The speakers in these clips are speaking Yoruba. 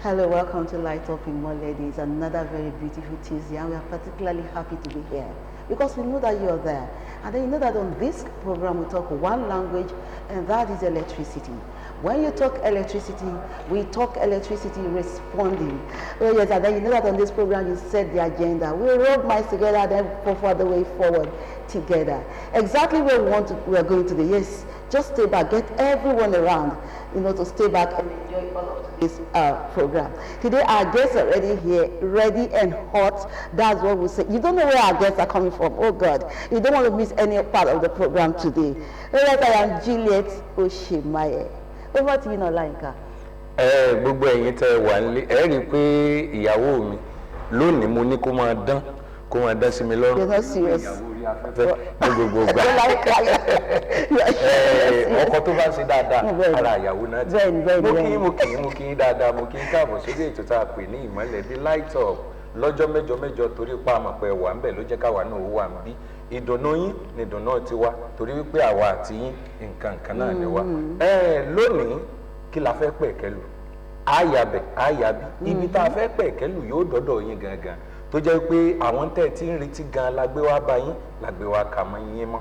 Hello, welcome to Light Up Imole. It's another very beautiful Tuesday, and we are particularly happy to be here because we know that you're there. And then you know that on this program we talk one language, and that is electricity. When you talk electricity, we talk electricity responding. Oh yes, and then you know that on this program you set the agenda. We rub minds together and then for the way forward together. Exactly where we are going today. Yes, just stay back, get everyone around, to stay back and enjoy all of this program. Today our guests are already here, ready and hot. That's what we say. You don't know where our guests are coming from. Oh God, you don't want to miss any part of the program today. Yes, I am Juliet Oshimaye. Over to you now, Lainka. Gbogbo ẹ̀yin tẹ́ wà nílé ẹ rí i pé ìyàwó mi lónìí mo ní kó máa dán sí mi lọ́rùn. You're not serious. Ní gbogbo ìgbà. Ọkọ tó bá ṣe dáadáa ara ìyàwó náà ti. Mo kí yín dáadáa, mo kí yín káàbọ̀ sórí ètò tá a pè ní ìmọ́lẹ̀ dé Light Up lọ́jọ́ mẹ́jọ torí pa àmọ̀ pé wà ń bẹ̀ ló jẹ́ káwa náà wà ń bí. Ìdùnnú yín ni ìdùnnú ti wá torí wípé àwa àti yín nǹkan náà ni wá. Lónìí kí la fẹ́ pẹ̀kẹ́lù àyàbí ibi tá a fẹ́ pẹ̀kẹ́lù yóò dọ́dọ̀ yín gangan tó jẹ́ pé àwọn tẹ̀ tí ń retí gan la gbé wá bá yín la gbé wá kà mọ́ yín mọ́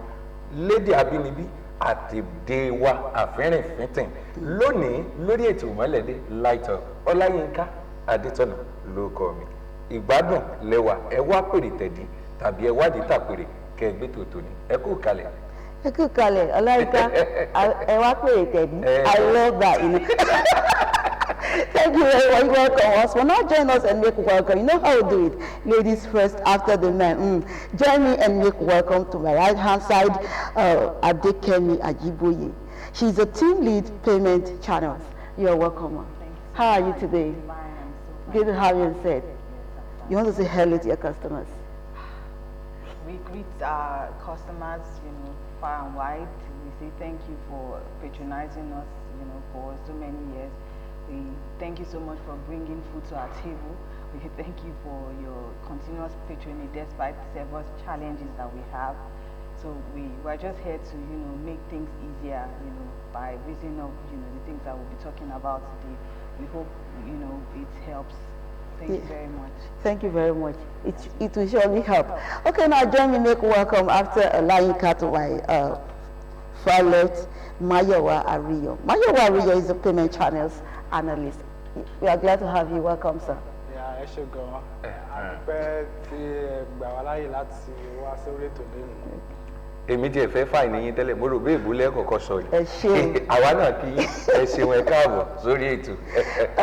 lédè abínibí àtẹ̀dé wa àfẹ́rìnfíntìn lónìí lórí ètò Ìmọ́lẹ̀ dé Light Up Ọláyínká Adétọ́nà ló kọ mi ìgbádùn lẹ́wà ẹ wá pèrè tẹ̀dí tàbí ẹ wádìí tàpèrè kẹgbẹ́ tòótọ́ ni ẹ kú kalẹ̀. Ẹ kú kalẹ̀ Ọláyínká ẹ wá pèrè tẹ̀dí. I love that. Thank you very much. Welcome us. Well, now join us and make welcome. You know how we do it. Ladies first, after the men. Join me and make welcome to my right hand side, Adekemi Ajiboye. She's a team lead payment channels. You're welcome. Thank you. How are you today? Good to have you instead. You want to say hello to your customers? We greet our customers, far and wide. We say thank you for patronizing us, for so many years. We thank you so much for bringing food to our table. We thank you for your continuous patronage despite several challenges that we have. So we're just here to, make things easier, by reason of, the things that we'll be talking about today. We hope, it helps. Thank you very much. Thank you very much. It will surely help. Okay, now join me, make welcome after Lainka to my far left, Mayowa Ariyo. Mayowa Ariyo is a payment channels analyst. We are glad to have you. Welcome, sir. Yeah, I should go. I'm prepared èmi tí ẹ fẹ́ fà ní yín tẹ́lẹ̀ mo rò bí ìbúlẹ̀ kọ̀ọ̀kan sọ yìí àwa náà kí ẹ ṣeun ẹ káàbọ̀ sórí ètò.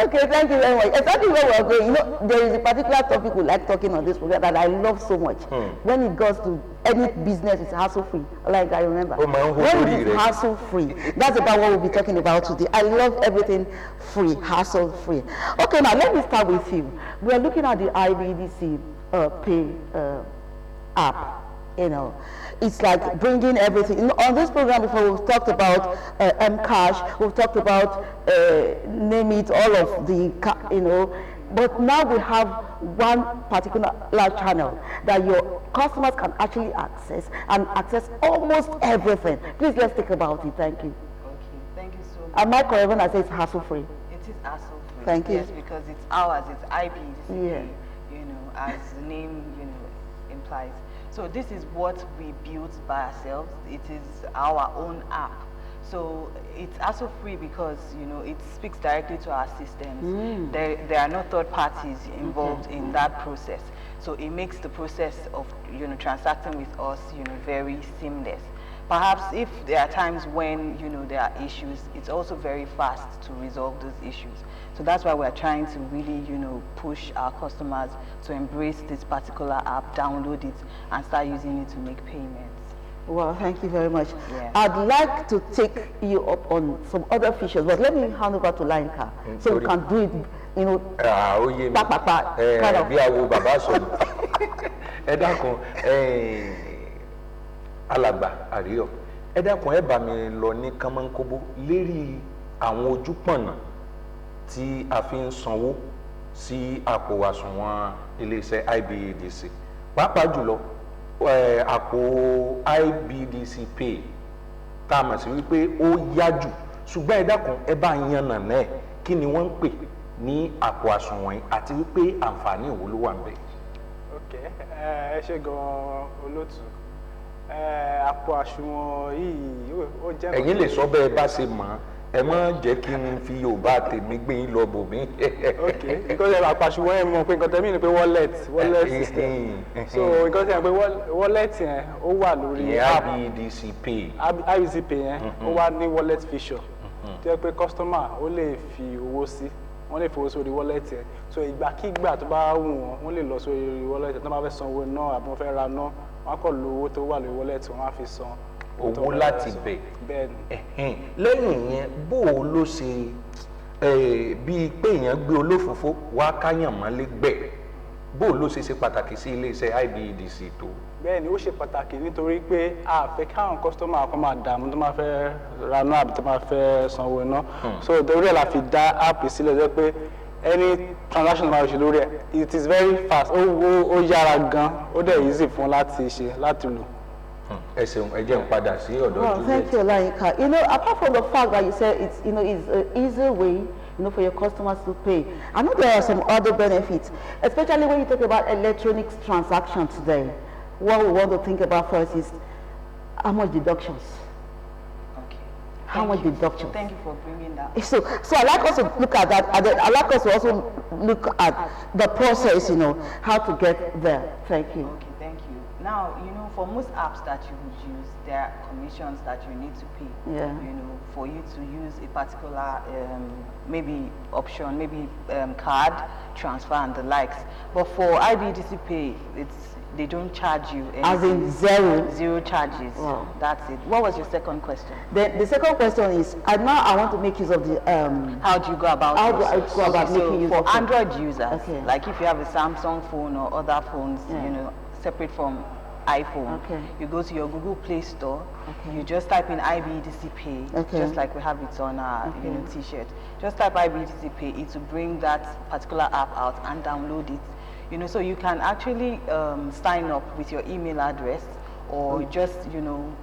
Okay, thank you very much. Exactly where we're going. There is a particular topic we like talking on this program that I love so much. When it goes to any business, it's hassle-free. Like I remember. When it is hassle-free, that's about what we'll be talking about today. I love everything free, hassle-free. Okay, now let me start with you. We are looking at the Ibedc pay app. It's like bringing everything. On this program before, we've talked about Mcash, we've talked about name it, all of the, but now we have one particular channel that your customers can actually access and access almost everything. Please, let's think about it. Thank you. Okay, thank you so much. Am I correct when I say it's hassle-free? It is hassle-free. Thank you. Yes, because it's ours, it's IBC, yeah. As the name, implies. So this is what we built by ourselves. It is our own app. So it's also free because, it speaks directly to our systems. There are no third parties involved in that process. So it makes the process of, transacting with us, very seamless. Perhaps if there are times when, there are issues, it's also very fast to resolve those issues. So that's why we're trying to really, push our customers to embrace this particular app, download it, and start using it to make payments. Well, thank you very much. Yeah. I'd like to take you up on some other features, but let me hand over to Lainka so we can do it, kind of. Alàgbà Àríyọ̀ ẹ dákun ẹ bá mi lọ ní kánmọ́nkóbó lérí àwọn ojúpọ̀nà tí a fi ń sanwó sí àpò àsùnwọ̀n iléeṣẹ́ IBEDC pàápàá jùlọ àpò IBEDC Pay tá a mọ̀ sí wípé ó yá jù ṣùgbọ́n ẹ dákun ẹ bá yan nàná ẹ̀ kí ni wọ́n ń pè ní àpò àsùnwọ̀n àti wípé àǹfààní wo ló wà ń bẹ̀. ok ẹ ṣe gan-an olóòtú àpò àsùnwọ̀n yìí ó jẹ́. ẹ̀yin lè sọ bẹ́ẹ̀ bá ṣe mọ̀ ẹ má jẹ́ kí n fi Yorùbá tèmi gbé yín lọ bò mí. ok nǹkan tẹ́ àpò àsùnwọ̀n yẹn mọ̀ pé nǹkan tẹ́mí ni pé wallet system so nǹkan tẹ́ pé wallet yẹn ó wà lórí app Ibedc Pay yẹn ó wà ní wallet feature tó yẹ pé customer ó lè fi owó sí wọ́n lè fowó sórí wallet yẹn so ìgbàkígbà tó bá wù wọ́n lè lọ sórí wallet yẹn tó bá fẹ́ san owó náà àbí wọ́n fẹ́ ra náà wọ́n á kọ́ lo owó tó wà lórí wallet wọ́n á fi san owó láti bẹ̀. bẹ́ẹ̀ni. lẹ́yìn yẹn bó o ló ṣe bíi pé èèyàn gbé olófòfó wá káyàn mọ́lé gbẹ̀ bó o ló ṣe pàtàkì sí iléeṣẹ́ Ibedc tó. bẹ́ẹ̀ni ó ṣe pàtàkì nítorí pé a fẹ́ káwọn kọ́sítọ́mà kan máa dààmú tó máa fẹ́ ra náà àbí tó máa fẹ́ sanwó iná so torí ẹ̀ la fi dá app sílẹ̀ jẹ́ pé any transaction máa ṣe lórí ẹ̀ it is very fast ó yára gan ó dẹ̀ easy fún láti ṣe láti lò. ẹ ṣeun ẹ jẹ́ n padà sí ọ̀dọ̀ Juliet. Thank you, Olayinka. Apart from the fact that you said it's it's an easy way for your customers to pay, I know there are some other benefits, especially when you talk about electronic transactions today. What we want to think about first is how much deductions. Okay. How much deductions? Thank you for bringing that. So I'd like us to look at that. I'd like us to also look at the process, how to get there. Thank you. Okay, thank you. Now, for most apps that you would use, there are commissions that you need to pay. Yeah. For you to use a particular maybe option, maybe card transfer and the likes. But for Ibedc Pay, they don't charge you anything. As in zero? Zero charges. Wow. That's it. What was your second question? The second question is, now I want to make use of the... how do you go about How do I go about making use of it? For Android users, Okay. like if you have a Samsung phone or other phones, separate from iPhone, Okay. you go to your Google Play Store, Okay. you just type in Ibedc Pay, Okay. just like we have it on our t-shirt. Just type Ibedc Pay, it will bring that particular app out and download it. So you can actually sign up with your email address or just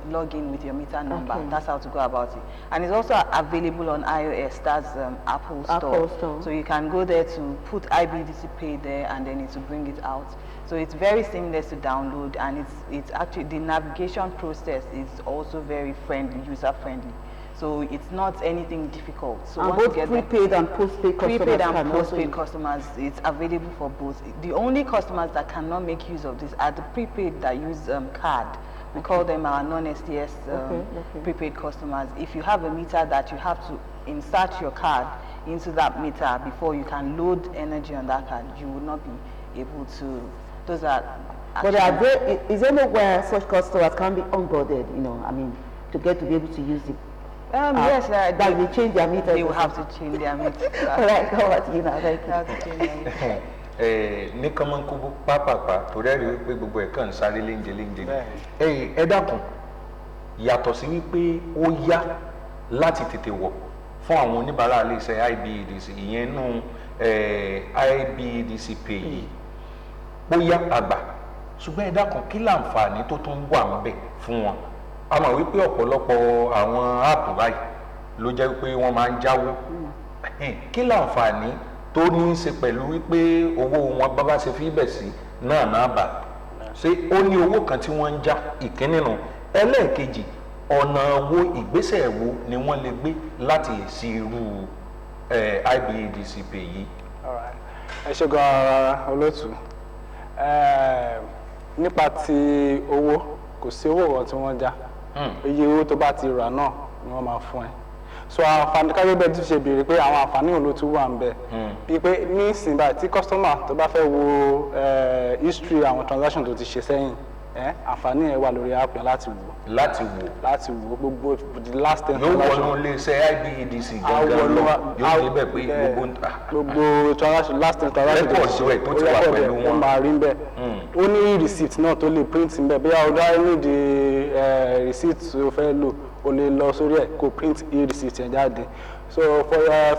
log in with your meter number. Okay. That's how to go about it. And it's also available on iOS. That's Apple Store. So you can go there to put Ibedc Pay there, and then it will bring it out. So it's very seamless to download, and it's actually the navigation process is also very friendly, user friendly. So it's not anything difficult. So and both prepaid and postpaid customers. Prepaid and postpaid customers, it's available for both. The only customers that cannot make use of this are the prepaid that use card. We call them our non-STS prepaid customers. If you have a meter that you have to insert your card into that meter before you can load energy on that card, you will not be able to. Those are. But is there nowhere such customers can be onboarded? To get to be able to use it. Yes, that they change their meter. They will have to change their meter. All right, go on, thank you. Have to change their meter. ní kánmọ́nkúbú pápápá torí ẹ̀rí wípé gbogbo ẹ̀ kàn ń sáré léńjẹ ẹ dákun yàtọ̀ sí wípé ó yá láti tètè wọ̀ fún àwọn oníbàárà iléeṣẹ́ Ibedc ìyẹn nù Ibedc Pay yìí ó yá àgbà ṣùgbọ́n ẹ dákun kí láǹfààní tó tún wà ń bẹ̀ fún wọn a mọ̀ wípé ọ̀pọ̀lọpọ̀ àwọn áàpù báyìí ló jẹ́ wípé wọ́n máa ń jáwó kí láǹfààní tó ní í ṣe pẹ̀lú wípé owó wọn bábá ṣe fi bẹ̀ sí náà bà ṣé ó ní owó kan tí wọ́n ń já ìkíní nù ẹlẹ́ẹ̀kejì ọ̀nà wo ìgbésẹ̀ wo ni wọ́n lè gbé láti èsì irú Ibedc Pay yìí. ẹ ṣe gan-an olóòtú nípa ti owó kò sí owó kan tí wọ́n já iye owó tó bá ti rà náà ni wọ́n máa fún ẹ so àǹfààní kájọ bẹ́ẹ̀ tún ṣe béèrè pé àwọn àǹfààní òun ló tún wà ń bẹ̀ bíi pé ní ìsìn báyìí tí customer tó bá fẹ́ wo history àwọn transaction tó ti ṣe sẹ́yìn àǹfààní ẹ̀ wà lórí app yẹn láti wò gbogbo the last 10 yóò wọnú iléeṣẹ́ Ibedc gangan lọ yóò débẹ̀ pé gbogbo transaction last 10 transaction tó ti wà pẹ̀lú wọn máa rí bẹ́ẹ̀ ó ní receipt náà tó lè print ń bẹ̀ bí i ọ̀dọ́ nídìí receipt tó fẹ́ lò o lè lọ sórí ẹ̀ kó print e-receipt yẹn jáde so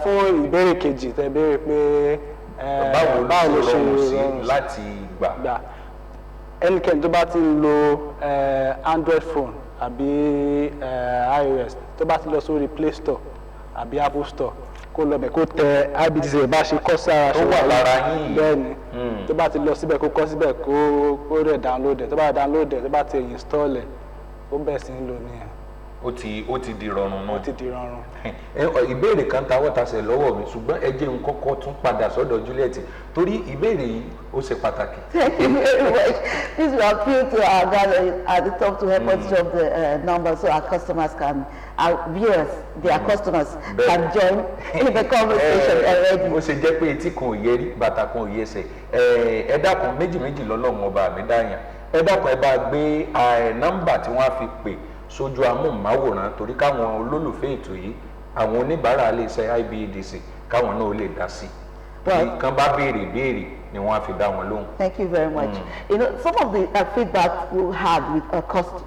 fún ìbéèrè kejì tẹ́ béèrè pé báwo ló ṣe rọrùn láti gbà ẹnikẹ́ni tó bá ti ń lo Android phone àbí iOS tó bá ti lọ sórí Play Store àbí Apple Store kó lọ bẹ̀ kó tẹ IBDC bá ṣe kọ́ sí ara tó wà lára yín bẹ́ẹ̀ ni tó bá ti lọ síbẹ̀ kó kọ́ síbẹ̀ kó rẹ̀ download ẹ̀ tó bá download ẹ̀ tó bá ti install ẹ̀ ó bẹ̀ sí ń lò nìyẹn. ó ti di rọrùn náà. ó ti di rọrùn. ìbéèrè kan ta wọ́tasẹ̀ lọ́wọ́ mi ṣùgbọ́n ẹ jẹ́ n kọ́kọ́ tún padà sọ́dọ̀ Juliet torí ìbéèrè yìí ó ṣe pàtàkì. Thank you very much. This will appeal to our gathering at the top to help us drop the numbers so our customers can, our viewers, their customers can join in the conversation already. Ó ṣe jẹ́ pé etí kan ò yẹ rí bàtà kan ò yẹ ẹsẹ̀ ẹ dákun méjì lọ́lọ́run ọba mi dáyàn ẹ dákun ẹ bá gbé nọ́mbà tí wọ́n á fi pè sójú amóhùnmáwòrán torí káwọn olólùfẹ́ ètò yìí àwọn oníbàárà iléeṣẹ́ IBEDC káwọn náà lè dá sí kan bá béèrè ni wọ́n á fi dá wọn lóhùn. Thank you very much. You know, some of the feedback you had with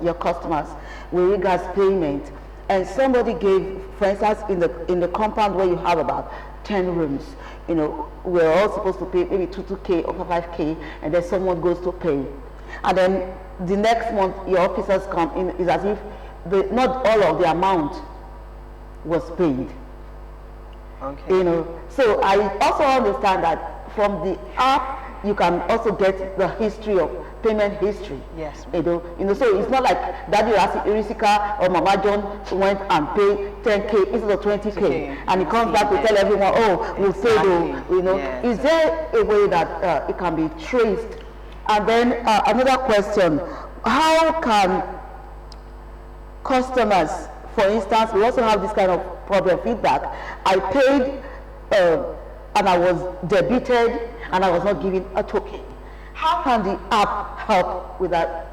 your customers with regards payment, and somebody gave, for instance, in the compound where you have about 10 rooms, you know, we're all supposed to pay maybe 2K or 5K, and then someone goes to pay, and then the next month your officers come in, is as if not all of the amount was paid. Okay. You know, so I also understand that from the app you can also get the history of payment history. Yes. You know, so it's not like Daddy Irisika or Mama John went and paid 10K instead of 20K, and he comes back to tell everyone, oh, we paid. You know, yes. Is there a way that it can be traced? And then another question: how can customers, for instance, we also have this kind of problem feedback. I paid and I was debited and I was not given a token. How can the app help with that?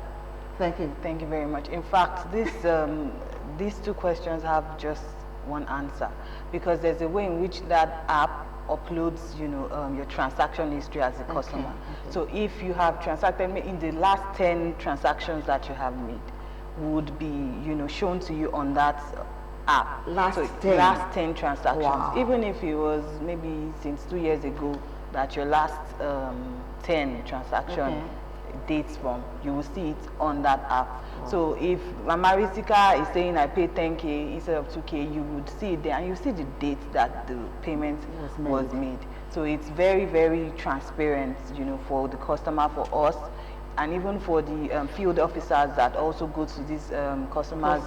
Thank you. Thank you very much. In fact, these two questions have just one answer, because there's a way in which that app uploads, you know, your transaction history as a customer. Okay. So if you have transacted in the last 10 transactions that you have made, would be, you know, shown to you on that app. Last 10 transactions. Wow. Even if it was maybe since 2 years ago that your last 10 transaction dates from, you will see it on that app. Wow. So if Mama Risika is saying I paid 10K instead of 2K, you would see it there, and you see the date that the payment was made. So it's very, very transparent, you know, for the customer, for us, and even for the field officers that also go to these customers'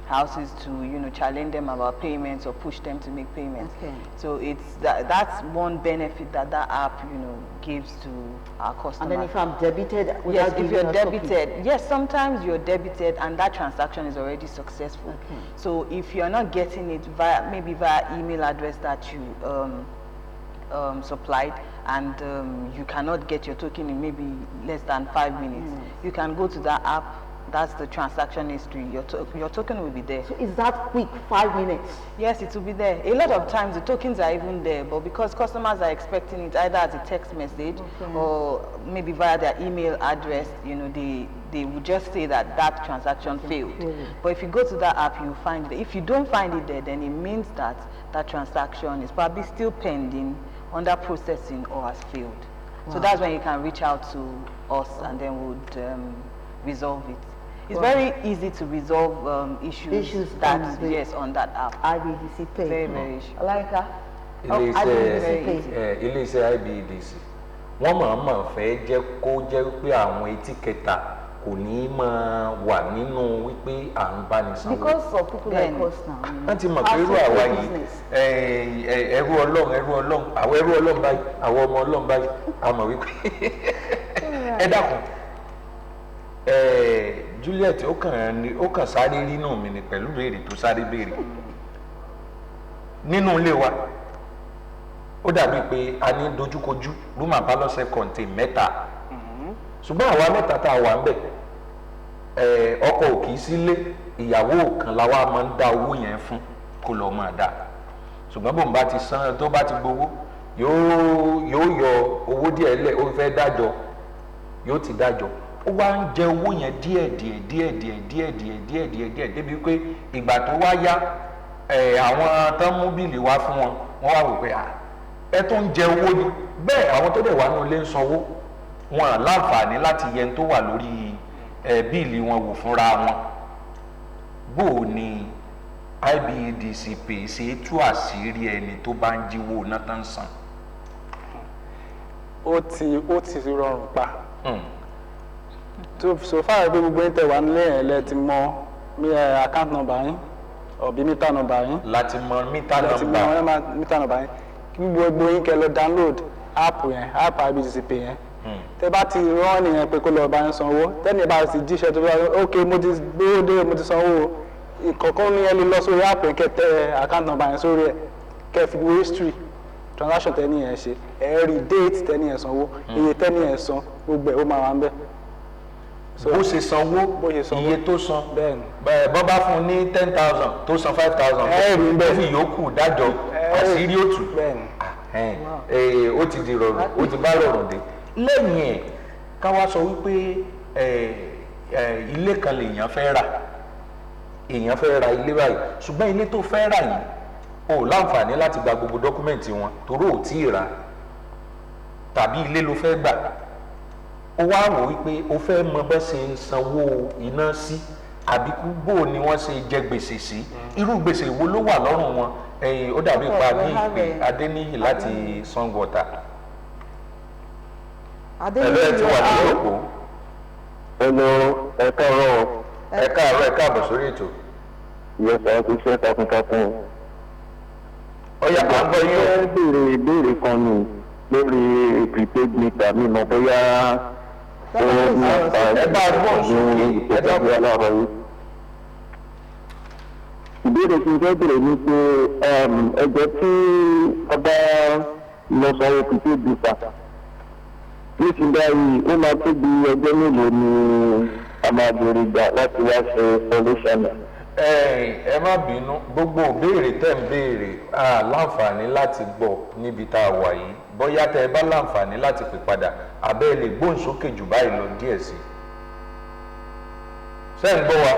houses to, you know, challenge them about payments or push them to make payments. Okay. So it's that's one benefit that app, you know, gives to our customers. And then if I'm debited, yes, if you're debited, yes, sometimes you're debited and that transaction is already successful. Okay. So if you're not getting it maybe via email address that you supplied, and you cannot get your token in maybe less than 5 minutes, you can go to that app. That's the transaction history. Your token will be there. So is that quick, 5 minutes? Yes, it will be there. A lot of times the tokens are even there, but because customers are expecting it either as a text message or maybe via their email address, you know, they would just say that transaction failed. But if you go to that app, you'll find it. If you don't find it there, then it means that that transaction is probably still pending, under processing, or has failed. Wow. So that's when you can reach out to us, and then we would resolve it. It's very easy to resolve issues that on that app. IBEDC Pay. Very, very easy. Alaika? Iléeṣẹ́ IBEDC wọ́n máa fẹ́ jẹ́ kó jẹ́ pé àwọn etí kẹta kò ní máa wà nínú wípé à ń bá ní sanwó. Because of people like us now. Wọ́n ti mọ̀ pé irú àwa yìí ẹrú Ọlọ́run àwọn ẹrú Ọlọ́run báyìí àwọn ọmọ Ọlọ́run báyìí a mọ̀ wípé ẹ dákun. Juliet ó kàn sáré rínú mi ni pẹ̀lú béèrè tó sáré béèrè nínú ilé wa ó dàbí pé a ní dojúkojú room and parlour contain mẹ́ta ṣùgbọ́n àwa mẹ́ta tá a wà ń bẹ̀ ọkọ ò kì í sílé ìyàwó kan làwa máa ń dá owó yẹn fún kó lọ́ọ́ máa dá ṣùgbọ́n bóun bá ti san tó bá ti gbowó yóò yọ owó díẹ̀ lẹ̀ ó fẹ́ dájọ́ yóò ti dájọ́ ó wá ń jẹ owó yẹn díẹ̀ débi pé ìgbà tó wá yá àwọn tán mú bíìlì wá fún wọn wọ́n wá wò pé ẹ tó ń jẹ owó ni bẹ́ẹ̀ àwọn tó dẹ̀ wá ní ilé ń sanwó wọn à láǹfààní láti yẹn tó wà lórí bíìlì wọn wò fúnra wọn bó o ní Ibedc pay ṣe tú àṣírí ẹni tó bá ń jíwó náà tán san. Ó ti rọrùn pa. So far pé gbogbo ẹ̀ńtẹ̀ wà nílé ẹ̀ lẹ́ ti mọ account number yín ọ̀bí meter number yín. Láti mọ meter number. Láti mọ meter number yín. Kí gbogbo yín kẹ́ lọ download app Ibedc pay yẹn. Tẹ́ bá ti rán nìyẹn pé kó lọ bá yín sanwó. Tẹ́ni bá ti jíṣẹ́ tó bá ok mo ti gbé dé mo ti sanwó. Ìkọ̀ọ̀kan ní ẹ lè lọ sórí app yẹn kẹ́ tẹ account number yẹn sórí ẹ̀ kẹ́ fi wo history transaction tẹ́ni yẹn ṣe ẹ rí date tẹ́ni yẹn sanwó iye tẹ́ni yẹn san gbogbo ẹ̀ ó máa wà ń bẹ̀. Bó ṣe sanwó iye tó san bọ́ bá fún ní 10,000 tó san 5,000 ẹ rí bẹ́ẹ̀ fi yòókù dájọ́ àṣírí òtù ó ti di rọrùn ó ti bá rọrùn dé. Lẹ́yìn ẹ̀ ká wá sọ wípé ilé kan lèèyàn fẹ́ rà èèyàn fẹ́ ra ilé báyìí ṣùgbọ́n ilé tó fẹ́ rà yìí o láǹfààní láti gba gbogbo dọ́kúmẹ̀ntì wọn torí ò tí ì ra tàbí ilé ló fẹ́ gbà ó wá wò wípé o fẹ́ mọ bẹ́ ṣe ń sanwó iná sí àbíkú bó ni wọ́n ṣe jẹ gbèsè sí irú gbèsè wo ló wà lọ́rùn wọn ó dàbí pa ní ìpè Adéníyì láti Sangota. Ẹ̀lọ́ ẹ̀ ti wà ní òpó. Ẹ káàárọ̀. Ẹ káàbọ̀ sórí ètò. Ìyẹ̀sà ti ṣe takuntakun. Ọ̀yà à ń gbọ́ yín o. Ẹ béèrè ìbéèrè kan nù lórí prepaid meter mi mọ̀ bóyá ó ní ẹ bá gbọ́ sókè ẹ ìtọ́jú aláàbọ̀ yìí. Ìbéèrè tí mo fẹ́ béèrè ni pé ẹgbẹ́ tí ọba lọ sanwó prepaid meter nísìnyí báyìí ó máa tó bí ọjọ́ mélòó ni a máa béèrè gbà láti wá ṣe solution náà. Ẹ má bínú gbogbo ìbéèrè tẹ́ ń béèrè láǹfààní láti gbọ́ níbi tá a wà yìí bóyá tẹ́ ẹ bá láǹfààní láti pè padà àbẹ́ lè gbóhùn sókè jù báyìí lọ díẹ̀ sí i. Ṣé ń gbọ́ wa?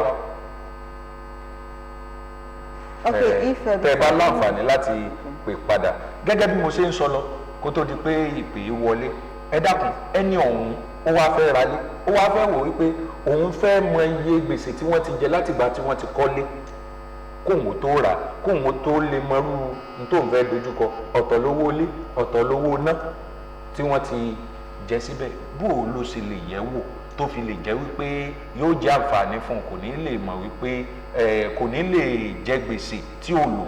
Tẹ́ ẹ bá láǹfààní láti pè padà gẹ́gẹ́ bí mo ṣe ń sọ lọ kó tó di pé ìpè wọlé ẹ dákun ẹni ọ̀hún ó wá fẹ́ ralé ó wá fẹ́ wò wípé òun fẹ́ mọ iye gbèsè tí wọ́n ti jẹ látìgbà tí wọ́n ti kọ́lé kóhun tó rà kóhun tó lè mọrú nítorí fẹ́ dojúkọ ọ̀tọ̀ lówó lé ọ̀tọ̀ lówó ná tí wọ́n ti jẹ síbẹ̀ bó o ló ṣe lè yẹ̀ wò tó fi lè jẹ́ wípé yóò jẹ́ àǹfààní fún un kò ní lè mọ̀ wípé kò ní lè jẹ gbèsè tí ó lò.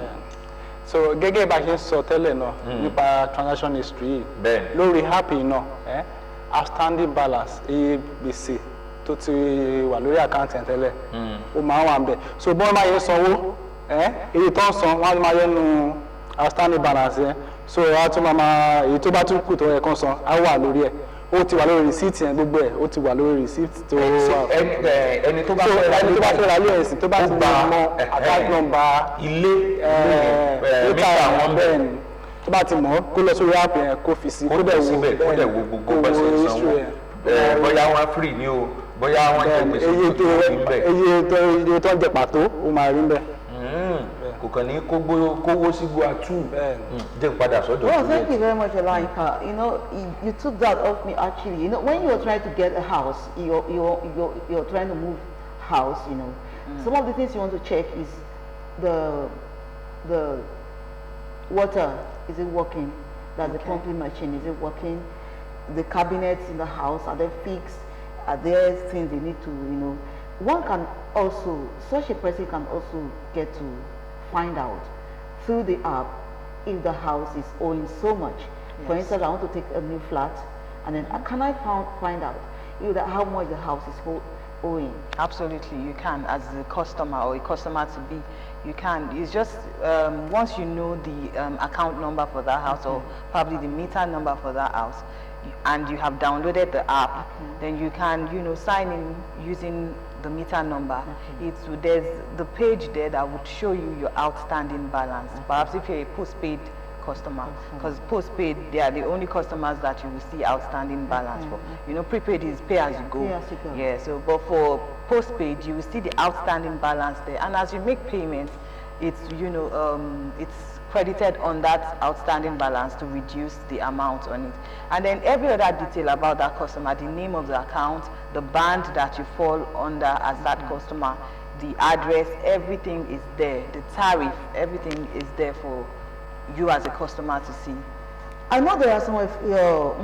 So gẹ́gẹ́ bá a ṣe ń sọ tẹ́lẹ̀ náà nípa transaction history lórí app yìí náà outstanding balance iye gbèsè tó ti wà lórí àkáǹtì ẹ̀ tẹ́lẹ̀ ó máa ń wà ń bẹ̀ so bọ́n máa yẹ sanwó èyí tó ń san wọ́n á máa yẹ nu outstanding balance yẹn so a tún máa èyí tó bá tún kù tó yẹ kán san á wà lórí ẹ̀ ó ti wà lórí receipt yẹn gbogbo ẹ̀ ó ti wà lórí receipt tó wà. ẹni tó bá fẹ́ ra ilé ẹ̀sìn tó bá ti mọ account number ilé mítà wọn bẹ́ẹ̀ ni tó bá ti mọ̀ kó lọ sórí app yẹn kó fi sí kó dẹ̀ wo gbogbo bá ṣe sanwó bóyá wọn free ni o bóyá wọn jẹ gbèsè tó fi ń bẹ̀. iye tó ń jẹ pàtó ó máa rí ń bẹ̀. kò kàn ní kówó sí gbọ́ àtú jẹ́ padà sọ́dọ̀. Well, thank you very much, Olaika. You know, you took that off me actually. You know, when you're trying to get a house, you're trying to move house. You know, some of the things you want to check is the water. Is it working? That's the pumping machine. Is it working? The cabinets in the house, are they fixed? Are there things they need to, one can also, such a person can also get to find out through the app if the house is owing so much. Yes. For instance, I want to take a new flat, and then can I find out how much the house is owing? Absolutely, you can as a customer or a customer to be. You can. It's just once you know the account number for that house or probably the meter number for that house, and you have downloaded the app, then you can, sign in using the meter number. There's the page there that would show you your outstanding balance. Perhaps if you're a postpaid customer, because postpaid, they are the only customers that you will see outstanding balance for. Prepaid is pay as you go. Yeah. So, but for postpaid, you will see the outstanding balance there, and as you make payments, it's it's credited on that outstanding balance to reduce the amount on it. And then every other detail about that customer, the name of the account, the band that you fall under as that customer, the address, everything is there. The tariff, everything is there for you as a customer to see. I know there are some of your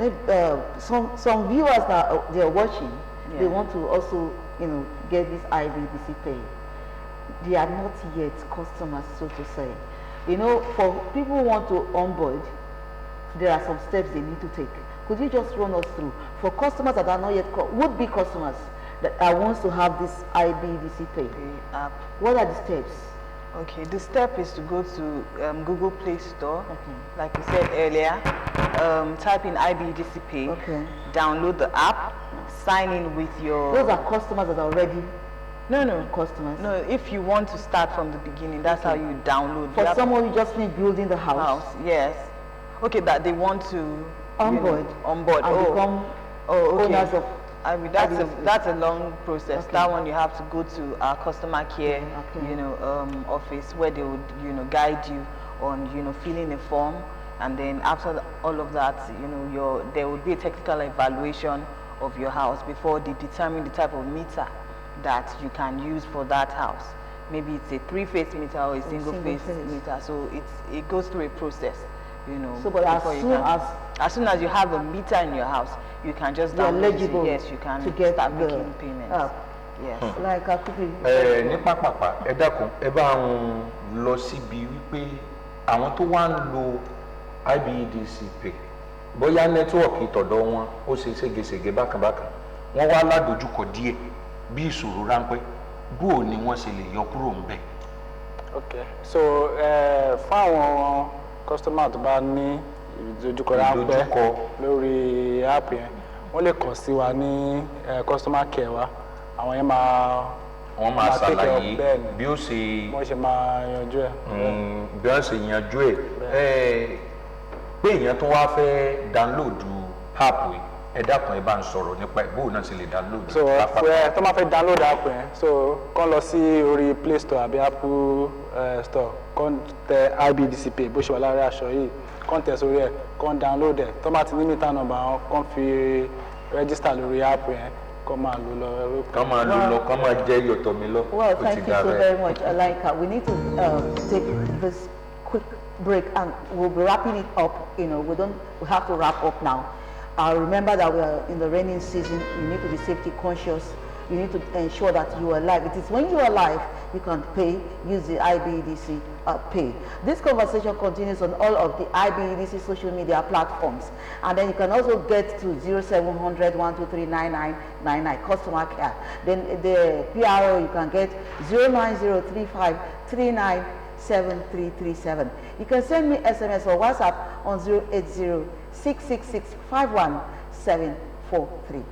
some viewers that they are watching. Yeah. They want to also, you know, get this IBDC pay. They are not yet customers, so to say. You know, for people who want to onboard, there are some steps they need to take. Could you just run us through for customers that are not yet would be customers that wants to have this IBDC pay app? What are the steps? Okay, the step is to go to Google Play Store, like we said earlier, type in IBDC Pay, download the app, sign in with your... Those are customers that are already... No. Customers. No, if you want to start from the beginning, that's how you download. For someone who just need building the house. Yes. Okay, that they want to... Onboard. And become owners of... I mean, that's a long process. That one you have to go to our customer care, office where they would, guide you on, filling a form, and then after all of that, there would be a technical evaluation of your house before they determine the type of meter that you can use for that house. Maybe it's a 3-phase meter or a single-phase meter. So it goes through a process, So, but as soon as you have a meter in your house, you can just download it. Yes, you can start making payments. Yes. Like a cookie. Ní pápápá, ẹ dákun, ẹ bá ń lọ síbi wípé àwọn tó wá ń lo IBEDC Pay, bóyá nẹ́tíwọ̀kì tọ̀dọ̀ wọn ó ṣe ségesège bákanbákan, wọ́n wá ládojúkọ díẹ̀ bí ìṣòro ráńpẹ́, bó ni wọ́n ṣe lè yọ kúrò ńbẹ̀. Okay, so fún àwọn customer tó bá ní ìdojúkọ ráńpẹ́ lórí app yẹn, wọ́n lè kàn sí wa ní customer care wa. Àwọn yẹn máa ṣàlàyé bí ó ṣe wọ́n ṣe máa yanjú ẹ̀. Bí wọ́n ṣe yanjú ẹ̀. Pé èèyàn tó wá fẹ́ download app yìí, ẹ dákun ẹ bá ń sọ̀rọ̀ nípa ẹ̀ bóun náà ṣe lè download. So tó máa fẹ́ download app yẹn, so kàn lọ sí orí Play Store àbí Apple Store, kàn tẹ IBEDC Pay bó ṣe wà lára aṣọ yìí, kàn tẹ sórí ẹ̀, kàn download ẹ̀. Tó bá ti ní meter number wọn, kàn fi register lórí app yẹn. Come on, jẹ́ yọ̀tọ̀ mi lọ. Well, thank you so very much, Alaika. We need to take this quick break, and we'll be wrapping it up. We have to wrap up now. Remember that we are in the rainy season. You need to be safety conscious. You need to ensure that you are alive. It is when you are alive you can use the IBEDC Pay. This conversation continues on all of the IBEDC social media platforms, and then you can also get to 0700 123 9999 customer care. Then the PRO you can get 09035 397337. You can send me SMS or WhatsApp on 080 666 51743.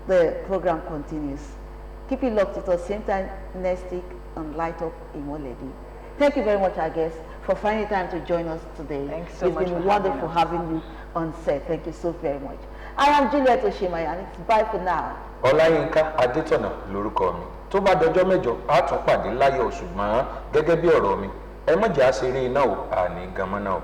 The program continues. Keep it locked at the same time next week on Light Up Imole. Thank you very much, our guests, for finding time to join us today. Thanks so much. It's been wonderful having you on set. Thank you so very mumuch. I am Juliet Oshimaya, and it's bye for now. Ọláyínká Adétọ̀nà lórúkọ mi. Tó bá dọjọ́ mẹ́jọ, a tún pàdé láyọ̀, ṣùgbọ́n gẹ́gẹ́ bí ọ̀rọ̀ mi, ẹ má jẹ́ àṣírí iná o, àní gan mọ́ náà o.